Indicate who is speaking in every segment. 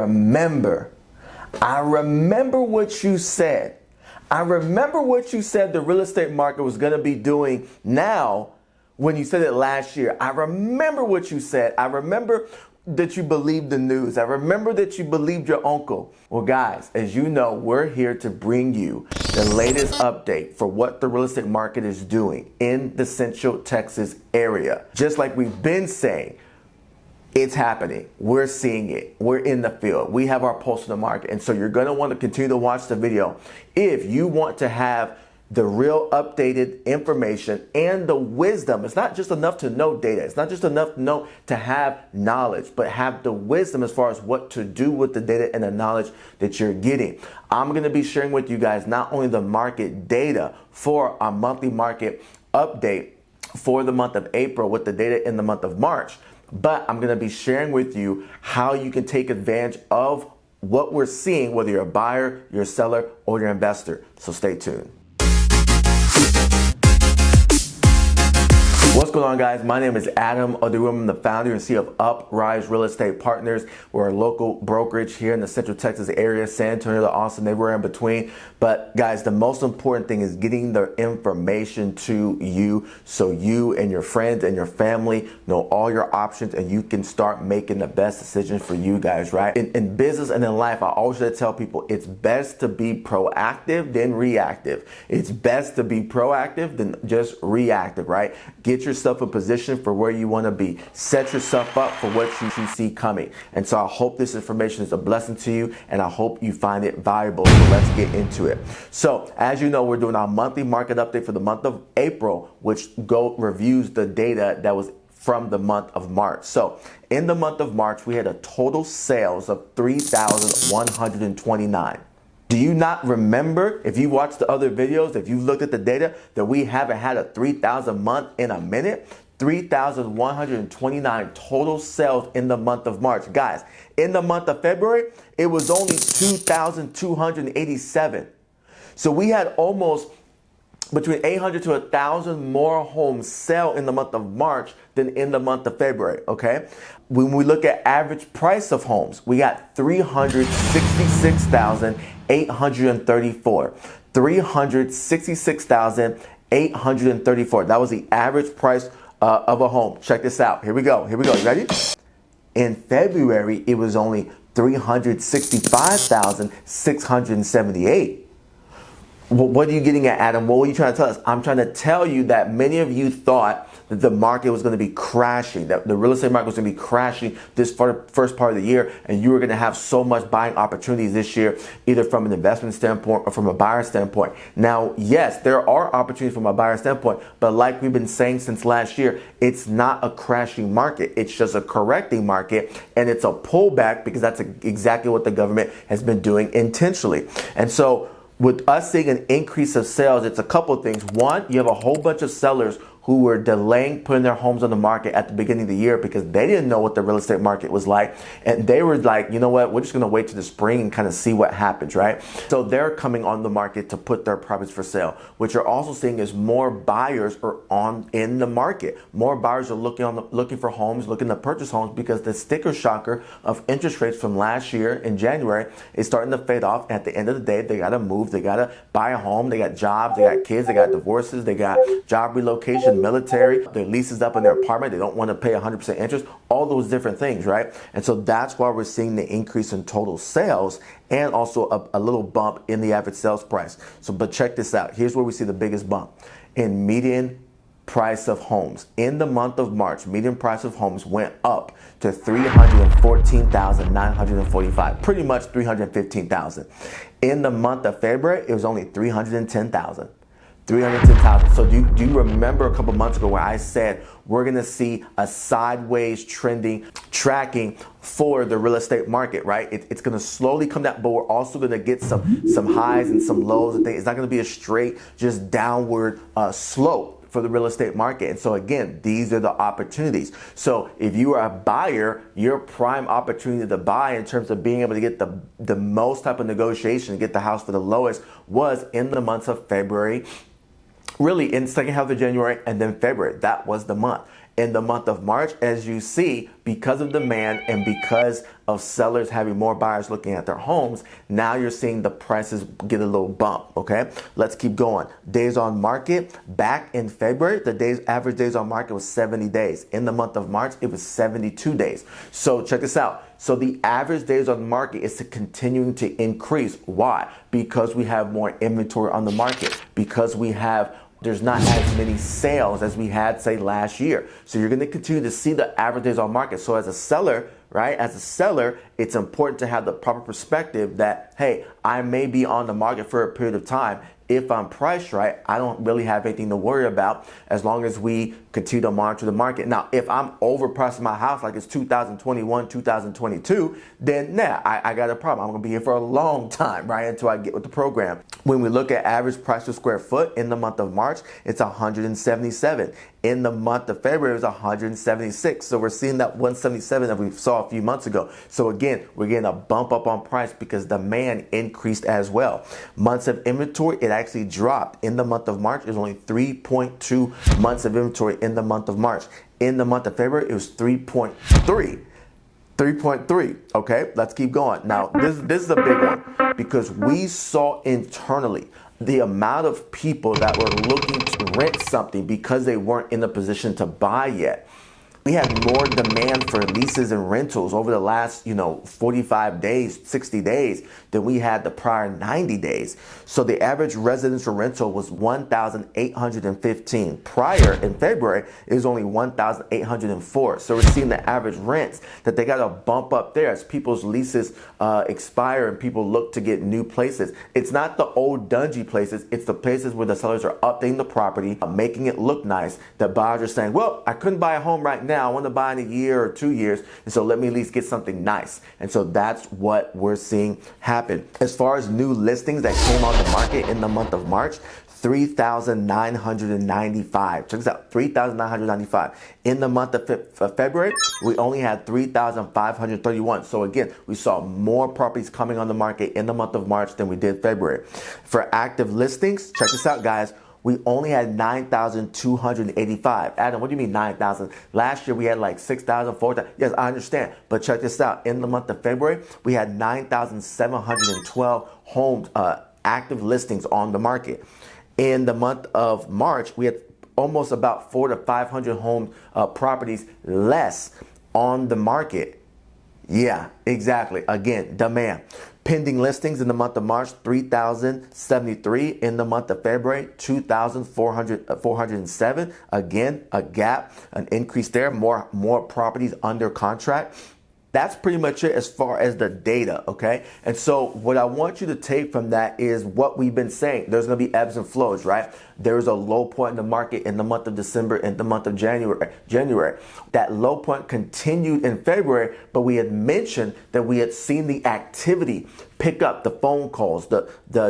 Speaker 1: remember. I remember what you said. I remember what you said the real estate market was going to be doing now when you said it last year. I remember what you said. I remember that you believed the news. I remember that you believed your uncle. Well, guys, as you know, we're here to bring you the latest update for what the real estate market is doing in the Central Texas area. Just like we've been saying, it's happening. We're seeing it. We're in the field. We have our pulse in the market. And so you're going to want to continue to watch the video if you want to have the real updated information and the wisdom. It's not just enough to know data. It's not just enough to have knowledge, but have the wisdom as far as what to do with the data and the knowledge that you're getting. I'm going to be sharing with you guys not only the market data for our monthly market update for the month of April with the data in the month of March, but I'm going to be sharing with you how you can take advantage of what we're seeing, whether you're a buyer, you're a seller, or you're an investor. So stay tuned. What's going on, guys? My name is Adam Odurum. I'm the founder and CEO of Uprise Real Estate Partners. We're a local brokerage here in the Central Texas area, San Antonio to Austin, everywhere in between. But guys, the most important thing is getting the information to you so you and your friends and your family know all your options and you can start making the best decision for you guys, right? In business and in life, I always tell people it's best to be proactive than reactive. It's best to be proactive than just reactive, right? Get yourself in position for where you want to be. Set yourself up for what you see coming. And so I hope this information is a blessing to you and I hope you find it valuable. So let's get into it. So as you know, we're doing our monthly market update for the month of April, which reviews the data that was from the month of March. So in the month of March, we had a total sales of 3,129. Do you not remember, if you watched the other videos, if you've looked at the data, that we haven't had a 3,000 month in a minute? 3,129 total sales in the month of March. Guys, in the month of February, it was only 2,287. So we had almost between 800 to 1,000 more homes sell in the month of March than in the month of February, okay? When we look at average price of homes, we got 366,834. 366,834. That was the average price of a home. Check this out. Here we go. You ready? In February, it was only 365,678. What are you getting at, Adam? What were you trying to tell us? I'm trying to tell you that many of you thought that the market was going to be crashing, that the real estate market was going to be crashing this first part of the year, and you were going to have so much buying opportunities this year, either from an investment standpoint or from a buyer standpoint. Now, yes, there are opportunities from a buyer standpoint, but like we've been saying since last year, it's not a crashing market. It's just a correcting market, and it's a pullback because that's exactly what the government has been doing intentionally. And so with us seeing an increase of sales, it's a couple of things. One, you have a whole bunch of sellers who were delaying putting their homes on the market at the beginning of the year because they didn't know what the real estate market was like. And they were like, you know what, we're just going to wait till the spring and kind of see what happens, right? So they're coming on the market to put their properties for sale. What you're also seeing is more buyers are in the market. More buyers are looking for homes, looking to purchase homes because the sticker shocker of interest rates from last year in January is starting to fade off. At the end of the day, they got to move. They got to buy a home. They got jobs. They got kids. They got divorces. They got job relocation, military, their leases up in their apartment, they don't want to pay 100% interest, all those different things, right? And so that's why we're seeing the increase in total sales and also a little bump in the average sales price. So, but check this out. Here's where we see the biggest bump in median price of homes. In the month of March, median price of homes went up to 314,945, pretty much 315,000. In the month of February, it was only 310,000. 310,000. So do you remember a couple months ago where I said we're going to see a sideways tracking for the real estate market, right? It's going to slowly come down, but we're also going to get some highs and some lows and things. It's not going to be a straight, just downward slope for the real estate market. And so again, these are the opportunities. So if you are a buyer, your prime opportunity to buy in terms of being able to get the most type of negotiation, get the house for the lowest, was in the months of February, really in the second half of January and then February. That was the month. in the month of March, as you see, because of demand and because of sellers having more buyers looking at their homes, now you're seeing the prices get a little bump, okay? Let's keep going. Days on market, back in February, average days on market was 70 days. In the month of March, it was 72 days. So check this out. So the average days on market is continuing to increase. Why? Because we have more inventory on the market, because there's not as many sales as we had, say, last year. So you're going to continue to see the average days on market. So as a seller, right, it's important to have the proper perspective that, hey, I may be on the market for a period of time. If I'm priced right, I don't really have anything to worry about as long as we continue to monitor the market. Now, if I'm overpricing my house like it's 2021, 2022, then I got a problem. I'm going to be here for a long time, right, until I get with the program. When we look at average price per square foot in the month of March, it's 177. In the month of February, it was 176. So we're seeing that 177 that we saw a few months ago. So again, we're getting a bump up on price because demand increased as well. Months of inventory, it actually dropped. In the month of March, it was only 3.2 months of inventory in the month of March. In the month of February, it was 3.3. 3.3. Okay, let's keep going. Now, this is a big one because we saw internally the amount of people that were looking to rent something because they weren't in a position to buy yet. We had more demand for leases and rentals over the last, 45 days, 60 days than we had the prior 90 days. So the average residential rental was 1,815. Prior in February, it was only 1,804. So we're seeing the average rents that they got to bump up there as people's leases expire and people look to get new places. It's not the old dungy places. It's the places where the sellers are updating the property, making it look nice. The buyers are saying, well, I couldn't buy a home right now. I want to buy in a year or 2 years. And so let me at least get something nice. And so that's what we're seeing happen. As far as new listings that came on the market in the month of March, 3,995. Check this out, 3,995. In the month of February, we only had 3,531. So again, we saw more properties coming on the market in the month of March than we did February. For active listings, check this out, guys. We only had 9,285. Adam, what do you mean 9,000? Last year we had like 6,000, 4,000. Yes, I understand. But check this out. In the month of February, we had 9,712 homes, active listings on the market. In the month of March, we had almost about 400 to 500 home properties less on the market. Yeah, exactly. Again, demand. Pending listings in the month of March, 3,073. In the month of February, 2,407. Again, a gap, an increase there, more properties under contract. That's pretty much it as far as the data, okay? And so what I want you to take from that is what we've been saying. There's going to be ebbs and flows, right? There's a low point in the market in the month of December and the month of January. That low point continued in February, but we had mentioned that we had seen the activity pick up, the phone calls, the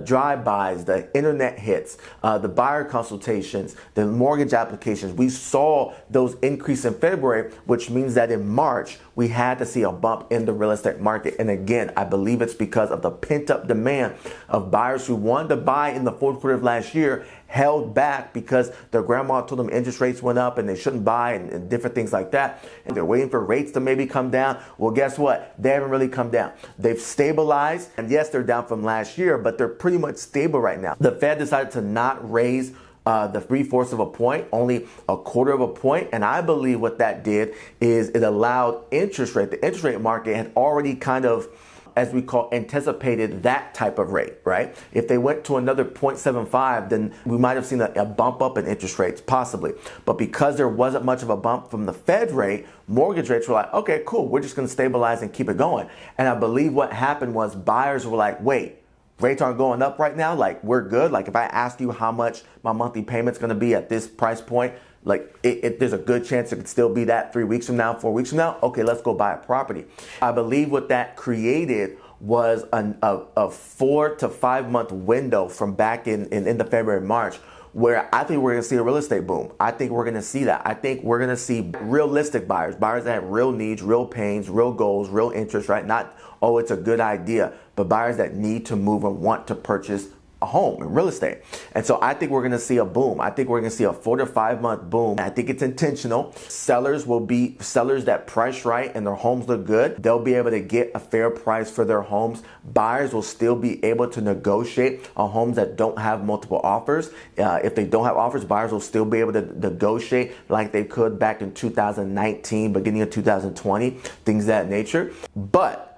Speaker 1: drive-bys, the internet hits, the buyer consultations, the mortgage applications. We saw those increase in February, which means that in March, we had to see a bump in the real estate market. And again, I believe it's because of the pent-up demand of buyers who wanted to buy in the fourth quarter of last year, held back because their grandma told them interest rates went up and they shouldn't buy and different things like that. And they're waiting for rates to maybe come down. Well, guess what? They haven't really come down. They've stabilized. And yes, they're down from last year, but they're pretty much stable right now. The Fed decided to not raise the 3/4 of a point, only a 1/4 of a point. And I believe what that did is it allowed the interest rate market had already kind of, as we call, anticipated that type of rate, right? If they went to another 0.75, then we might have seen a bump up in interest rates, possibly. But because there wasn't much of a bump from the Fed rate, mortgage rates were like, okay, cool, we're just gonna stabilize and keep it going. And I believe what happened was buyers were like, wait, rates aren't going up right now? Like, we're good? Like, if I ask you how much my monthly payment's gonna be at this price point, like there's a good chance it could still be that 3 weeks from now, 4 weeks from now. Okay, let's go buy a property. I believe what that created was a 4 to 5 month window from back in the February, March, where I think we're going to see a real estate boom. I think we're going to see that. I think we're going to see realistic buyers that have real needs, real pains, real goals, real interests, right? Not, oh, it's a good idea, but buyers that need to move and want to purchase a home in real estate. And so I think we're going to see a boom. I think we're going to see a 4 to 5 month boom. I think it's intentional. Sellers will be sellers that price right and their homes look good. They'll be able to get a fair price for their homes. Buyers will still be able to negotiate on homes that don't have multiple offers. If they don't have offers, buyers will still be able to negotiate like they could back in 2019, beginning of 2020, things of that nature. But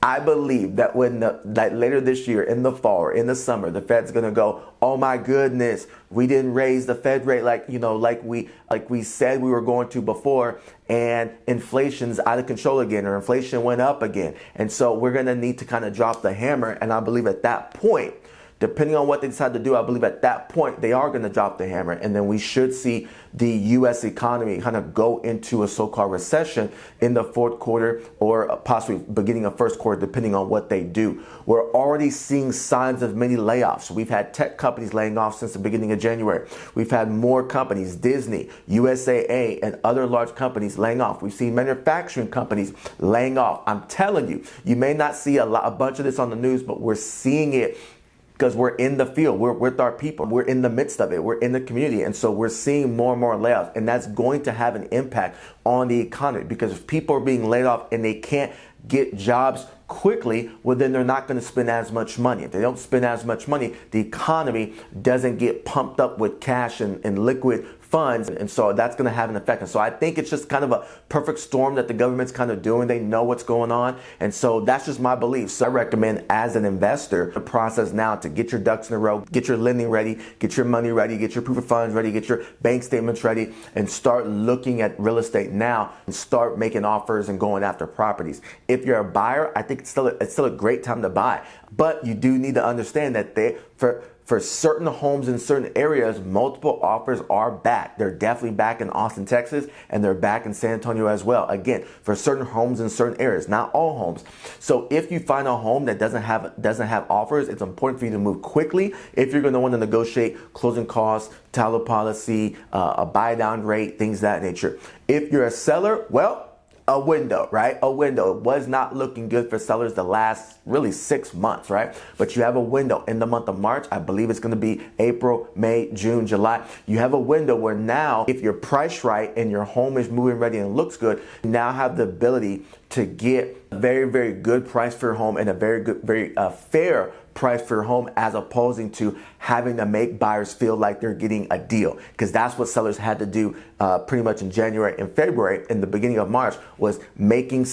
Speaker 1: I believe that that later this year, in the fall or in the summer, the Fed's gonna go, oh my goodness, we didn't raise the Fed rate like we said we were going to before, and inflation's out of control again, or inflation went up again. And so we're gonna need to kind of drop the hammer. And I believe at that point, depending on what they decide to do, I believe at that point they are going to drop the hammer, and then we should see the U.S. economy kind of go into a so-called recession in the fourth quarter, or possibly beginning of first quarter, depending on what they do. We're already seeing signs of many layoffs. We've had tech companies laying off since the beginning of January. We've had more companies, Disney, USAA, and other large companies laying off. We've seen manufacturing companies laying off. I'm telling you, you may not see a bunch of this on the news, but we're seeing it because we're in the field, we're with our people, we're in the midst of it, we're in the community. And so we're seeing more and more layoffs, and that's going to have an impact on the economy, because if people are being laid off and they can't get jobs quickly, well, then they're not going to spend as much money. If they don't spend as much money, the economy doesn't get pumped up with cash and liquid funds. And so that's going to have an effect. And so I think it's just kind of a perfect storm that the government's kind of doing. They know what's going on. And so that's just my belief. So I recommend, as an investor, the process now to get your ducks in a row, get your lending ready, get your money ready, get your proof of funds ready, get your bank statements ready, and start looking at real estate now and start making offers and going after properties. If you're a buyer, I think it's still a great time to buy. But you do need to understand that for certain homes in certain areas, multiple offers are back. They're definitely back in Austin, Texas, and they're back in San Antonio as well. Again, for certain homes in certain areas, not all homes. So if you find a home that doesn't have offers, it's important for you to move quickly if you're going to want to negotiate closing costs, title policy, a buy down rate, things of that nature. If you're a seller, well, a window, right? A window. It was not looking good for sellers the last really 6 months, right? But you have a window in the month of March. I believe it's going to be April, May, June, July. You have a window where now, if you're priced right and your home is moving ready and looks good, you now have the ability to get a very, very good price for your home and a very good, very fair price for your home, as opposing to having to make buyers feel like they're getting a deal, because that's what sellers had to do pretty much in January and February. In the beginning of March, was making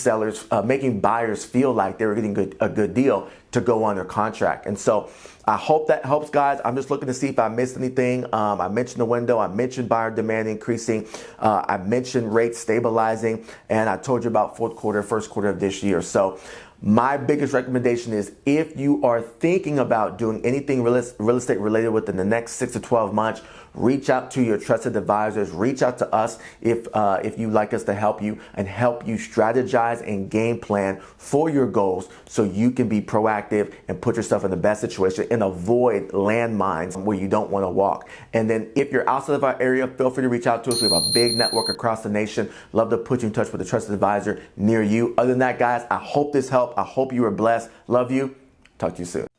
Speaker 1: buyers feel like they were getting a good deal to go under contract. And so I hope that helps, guys. I'm just looking to see if I missed anything. I mentioned the window, I mentioned buyer demand increasing, I mentioned rates stabilizing, and I told you about fourth quarter, first quarter of this year. So my biggest recommendation is, if you are thinking about doing anything real estate related within the next 6 to 12 months, reach out to your trusted advisors. Reach out to us if you'd like us to help you and help you strategize and game plan for your goals, so you can be proactive and put yourself in the best situation and avoid landmines where you don't want to walk. And then if you're outside of our area, feel free to reach out to us. We have a big network across the nation. Love to put you in touch with a trusted advisor near you. Other than that, guys, I hope this helped. I hope you were blessed. Love you. Talk to you soon.